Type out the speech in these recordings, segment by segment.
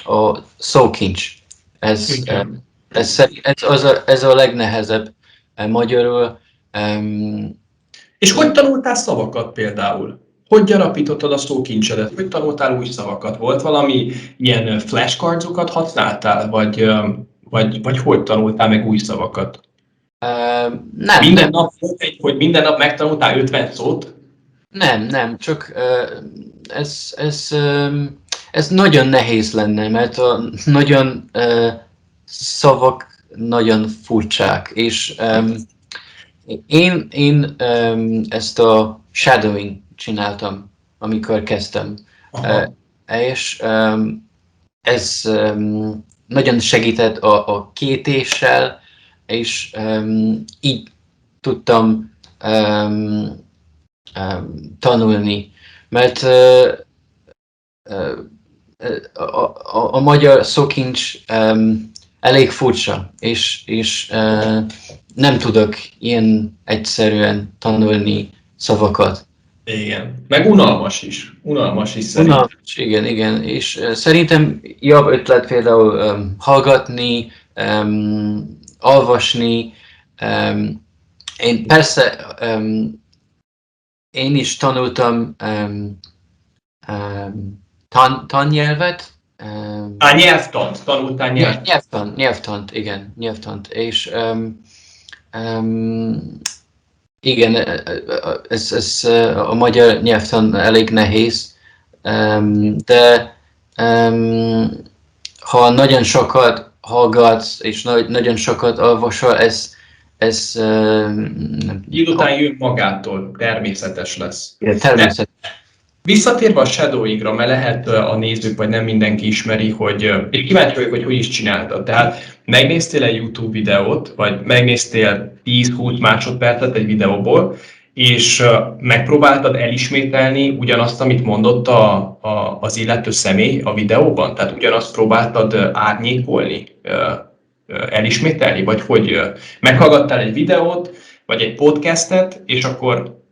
a szókincs. Ez, Igen. ez a legnehezebb magyarul. És hogy tanultál szavakat például? Hogy gyarapítottad a szókincsedet? Hogy tanultál új szavakat? Volt valami ilyen flashcardsokat használtál? Vagy hogy tanultál meg új szavakat? Nem, Minden nap volt hogy minden nap megtanultál 50 szót? nem, csak ez nagyon nehéz lenne, mert a nagyon szavak nagyon furcsák, és én ezt a shadowing csináltam, amikor kezdtem. És ez nagyon segített a kiejtéssel, és így tudtam tanulni, mert a magyar szókincs elég furcsa, és nem tudok ilyen egyszerűen tanulni szavakat. Igen. Meg unalmas is. Unalmas is szerintem. Unalmas, igen. És szerintem jobb ötlet például hallgatni, olvasni. Én persze én is tanultam tannyelvet. Nyelvtant. Tanultál nyelvtant. Nyelvtant. És igen, ez a magyar nyelvtan elég nehéz, de ha nagyon sokat hallgatsz és nagyon sokat olvasol, ez Így után jön magától, természetes lesz. természetes. Visszatérve a shadowingra, mert lehet a nézők, vagy nem mindenki ismeri, és kíváncsi vagyok, hogy is csináltad. Tehát megnéztél egy YouTube videót, vagy megnéztél 10-20 másodpercet egy videóból, és megpróbáltad elismételni ugyanazt, amit mondott az illető személy a videóban? Tehát ugyanazt próbáltad árnyékolni, elismételni? Vagy hogy meghallgattál egy videót, vagy egy podcastet, és akkor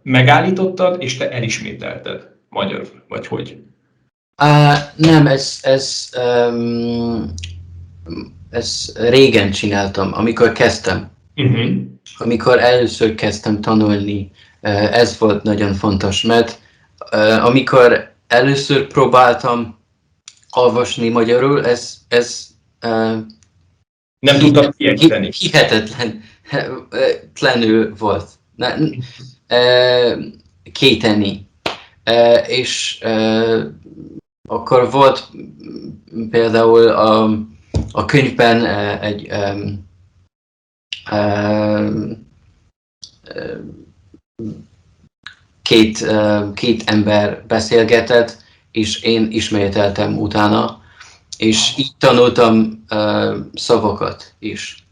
megállítottad, és te elismételted magyarul, vagy hogy? Nem, ez régen csináltam, amikor kezdtem. Amikor először kezdtem tanulni, ez volt nagyon fontos, mert amikor először próbáltam olvasni magyarul, ez nem tudtam kiejteni. Hihetetlenül volt. Kéteni. És akkor volt például a könyvben egy két ember beszélgetett, és én ismételtem utána, és így tanultam szavakat is.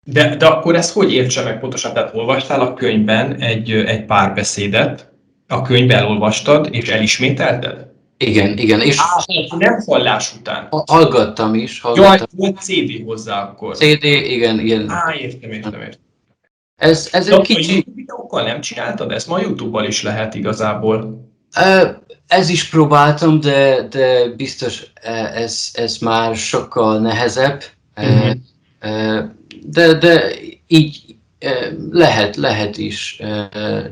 De akkor ezt hogy értse meg pontosan? Tehát olvastál a könyvben egy párbeszédet, a könyvben elolvastad, és elismételted? Igen. És nem hallás után. Hallgattam is. Jaj, volt CD hozzá akkor. CD, igen. Értem. Ez egy kicsi... A YouTube videókkal nem csináltad? Ezt ma YouTube-val is lehet igazából. Ez is próbáltam, de biztos ez már sokkal nehezebb. De így lehet is,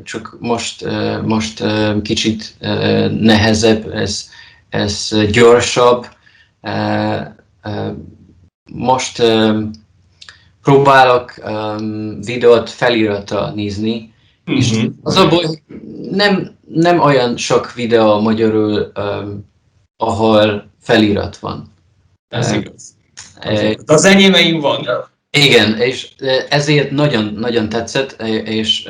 csak most kicsit nehezebb, ez gyorsabb. Most próbálok videót felirata nézni, és az a baj, nem olyan sok videó magyarul, ahol felirat van. Ez igaz. Az enyémeim van. Igen, és ezért nagyon tetszett, és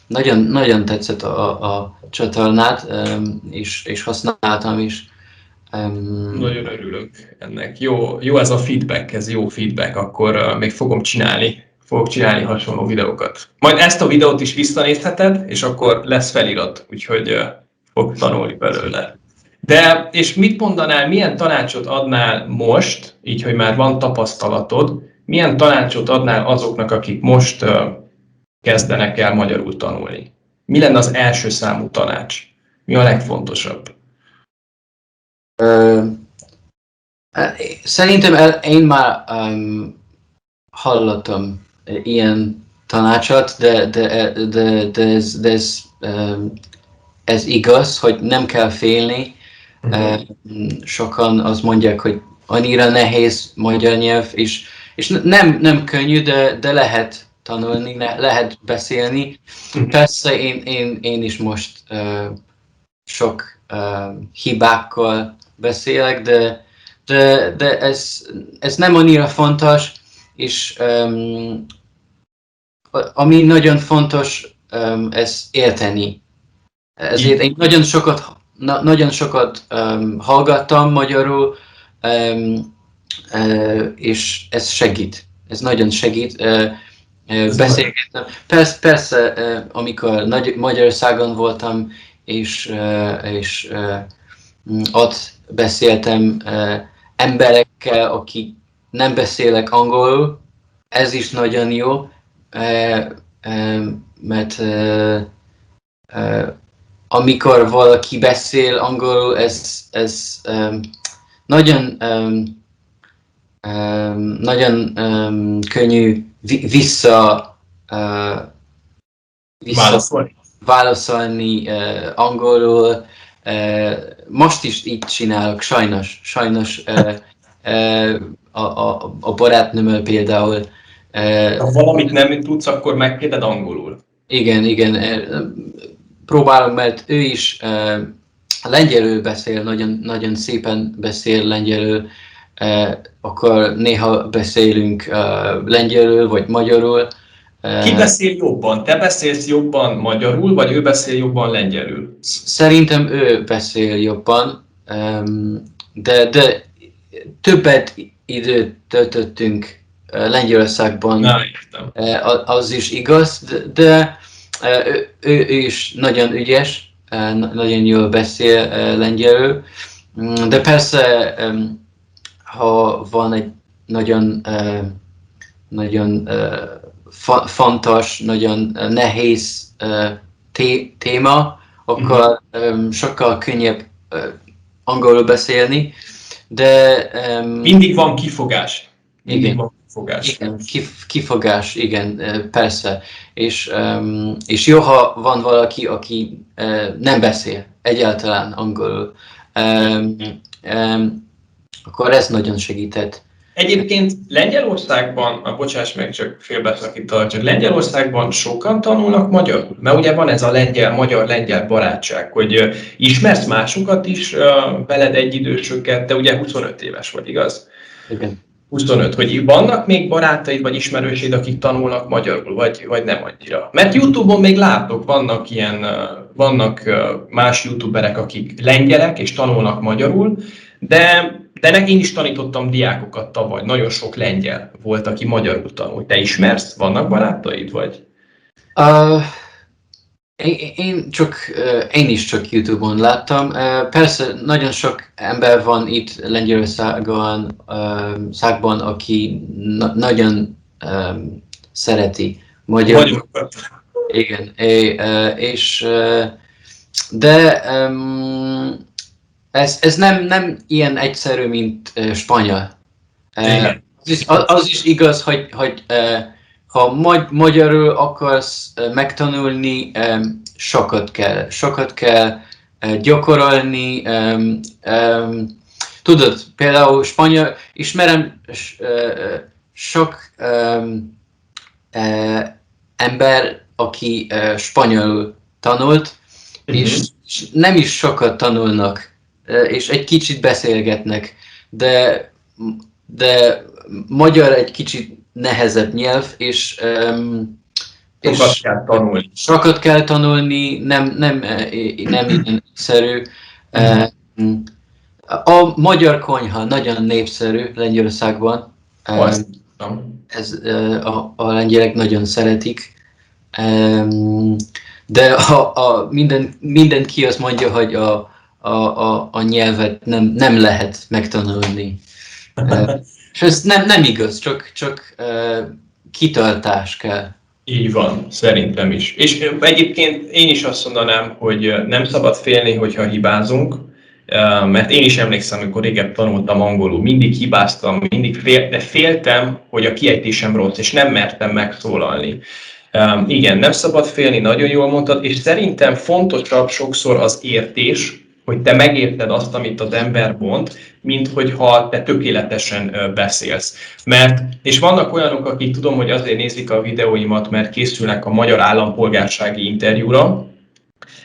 nagyon tetszett a csatornát, és használtam is. Nagyon örülök ennek. Jó ez a feedback, ez jó feedback, akkor még fogok csinálni hasonló videókat. Majd ezt a videót is visszanézheted, és akkor lesz felirat, úgyhogy fog tanulni belőle. De, és mit mondanál, milyen tanácsot adnál most, így, hogy már van tapasztalatod, milyen tanácsot adnál azoknak, akik most kezdenek el magyarul tanulni? Mi lenne az első számú tanács? Mi a legfontosabb? Szerintem én már hallottam ilyen tanácsot, de ez igaz, hogy nem kell félni. Sokan azt mondják, hogy annyira nehéz magyar nyelv, és nem könnyű, de lehet tanulni, lehet beszélni. Persze én is most sok hibákkal beszélek, de ez nem annyira fontos, és ami nagyon fontos, ez érteni. Ezért én nagyon sokat hallgattam magyarul, és ez segít. Ez nagyon segít. Beszélgettem. Persze, amikor Magyarországon voltam, és ott beszéltem emberekkel, akik nem beszélnek angolul, ez is nagyon jó, mert amikor valaki beszél angolul, ez nagyon könnyű válaszolni angolul. Most is így csinálok, sajnos a barátnőmmel például. Ha valamit nem tudsz, akkor megkérded angolul. Igen. Próbálom, mert ő is lengyelül beszél, nagyon szépen beszél lengyelül, akkor néha beszélünk lengyelül vagy magyarul. Ki beszél jobban? Te beszélsz jobban magyarul, vagy ő beszél jobban lengyelül? Szerintem ő beszél jobban, de többet időt töltöttünk Lengyelországban. Az is igaz, de ő is nagyon ügyes, nagyon jól beszél lengyelül, de persze, ha van egy nagyon fontos, nagyon nehéz téma, akkor sokkal könnyebb angolul beszélni, de... mindig van kifogás. Igen, kifogás, igen, persze. És jó, ha van valaki, aki nem beszél egyáltalán angolul, akkor ez nagyon segített. Egyébként Lengyelországban, bocsáss meg, csak félbeszakítalak, csak Lengyelországban sokan tanulnak magyarul? Mert ugye van ez a magyar-lengyel barátság, hogy ismersz másokat is, veled egyidősöket, te ugye 25 éves vagy, igaz? Igen. 25, hogy vannak még barátaid vagy ismerőseid, akik tanulnak magyarul, vagy nem annyira? Mert YouTube-on még látok, vannak más youtuberek, akik lengyelek és tanulnak magyarul, de én is tanítottam diákokat tavaly, nagyon sok lengyel volt, aki magyarul tanult. Te ismersz? Vannak barátaid, vagy? Én is csak YouTube-on láttam. Persze nagyon sok ember van itt Lengyelországban, aki nagyon szereti magyarokat. Igen, de ez nem ilyen egyszerű, mint spanyol. Az is igaz, hogy ha magyarul akarsz megtanulni, sokat kell gyakorolni. Tudod, például spanyol, ismerem sok ember, aki spanyolul tanult, és nem is sokat tanulnak, és egy kicsit beszélgetnek, de magyar egy kicsit nehezebb nyelv, és sokat kell tanulni, nem ilyen egyszerű. A magyar konyha nagyon népszerű Lengyelországban. A lengyelek nagyon szeretik. De mindenki azt mondja, hogy a nyelvet nem lehet megtanulni. És ez nem igaz, csak kitartás kell. Így van, szerintem is. És egyébként én is azt mondanám, hogy nem szabad félni, hogyha hibázunk, mert én is emlékszem, amikor régebb tanultam angolul, mindig hibáztam, de féltem, hogy a kiejtésem rossz, és nem mertem megszólalni. Igen, nem szabad félni, nagyon jól mondtad, és szerintem fontosabb sokszor az értés, hogy te megérted azt, amit az ember mond, mint hogyha te tökéletesen beszélsz. És vannak olyanok, akik tudom, hogy azért nézik a videóimat, mert készülnek a magyar állampolgársági interjúra,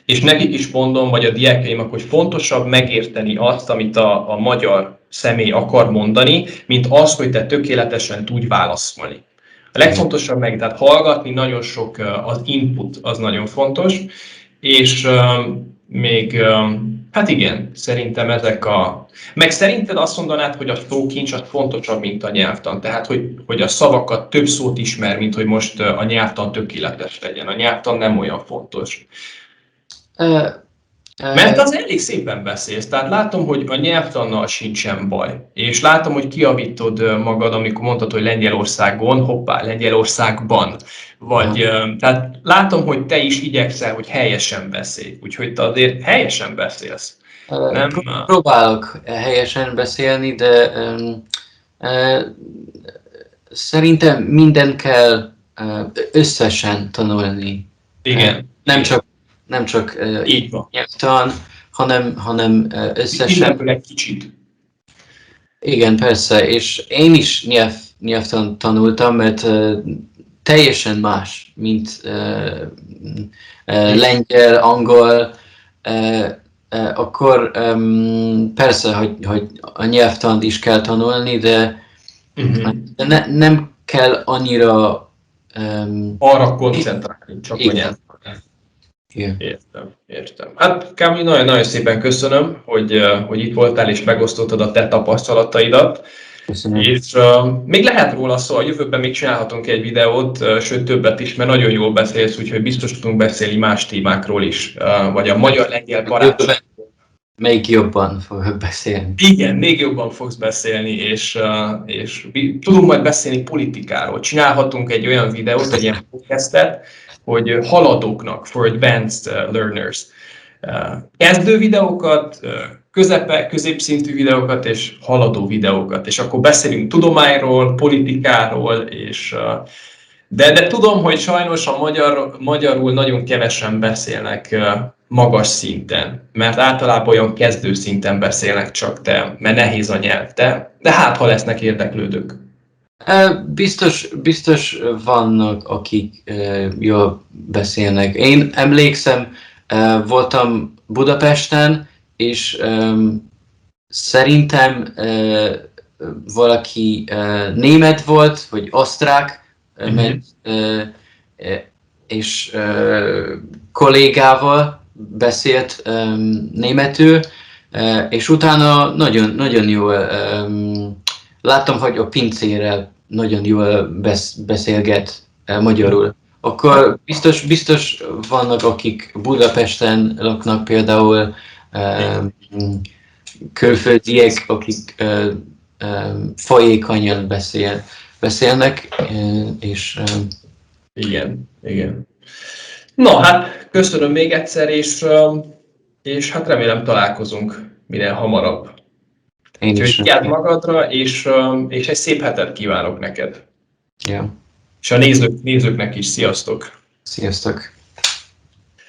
és nekik is mondom, vagy a diákjaimnak, hogy fontosabb megérteni azt, amit a magyar személy akar mondani, mint az, hogy te tökéletesen tudj válaszolni. A legfontosabb tehát hallgatni, nagyon sok az input, az nagyon fontos, és még, hát igen, szerintem Meg szerinted azt mondanád, hogy a szókincs az fontosabb, mint a nyelvtan? Tehát, hogy a szavakat több szót ismer, mint hogy most a nyelvtan tökéletes legyen. A nyelvtan nem olyan fontos. Mert az elég szépen beszélsz, tehát látom, hogy a nyelvtannal sincsen baj. És látom, hogy kiavítod magad, amikor mondtad, hogy Lengyelországon, hoppá, Lengyelországban. Tehát látom, hogy te is igyekszel, hogy helyesen beszélj. Úgyhogy te azért helyesen beszélsz. Próbálok helyesen beszélni, de szerintem minden kell összesen tanulni. Igen. Nem csak így van. nyelvtan, hanem összesen. Mindenből egy kicsit. Igen, persze, és én is nyelvtan tanultam, mert teljesen más, mint lengyel, angol, akkor persze, hogy a nyelvtant is kell tanulni, de nem kell annyira arra koncentrálni, csak a nyelvtan. Yeah. Értem. Hát Kámi, nagyon-nagyon szépen köszönöm, hogy itt voltál és megosztottad a te tapasztalataidat. Köszönöm. És még lehet róla szó, a jövőben még csinálhatunk egy videót, sőt többet is, mert nagyon jól beszélsz, úgyhogy biztos tudunk beszélni más témákról is, vagy a magyar-lengyel barátság. Még jobban fogok beszélni. Igen, még jobban fogsz beszélni, és tudunk majd beszélni politikáról. Csinálhatunk egy olyan videót, egy ilyen podcastet, hogy haladóknak, for advanced learners. Kezdő videókat, középszintű videókat és haladó videókat. És akkor beszélünk tudományról, politikáról, de tudom, hogy sajnos a magyarul nagyon kevesen beszélnek magas szinten, mert általában olyan kezdő szinten beszélnek csak mert nehéz a nyelv, de hát ha lesznek érdeklődők. Biztos vannak, akik jól beszélnek. Én emlékszem, voltam Budapesten, és szerintem valaki német volt, vagy osztrák, és kollégával beszélt németül, és utána nagyon jól láttam, hogy a pincérrel nagyon jól beszélget magyarul. Akkor biztos vannak, akik Budapesten laknak például, külföldiek, akik folyékonyan beszélnek, és igen. Na, hát köszönöm még egyszer, és hát remélem találkozunk minél hamarabb. Úgyhogy vigyázz magadra, és egy szép hetet kívánok neked. Ja. És a nézőknek is, sziasztok! Sziasztok!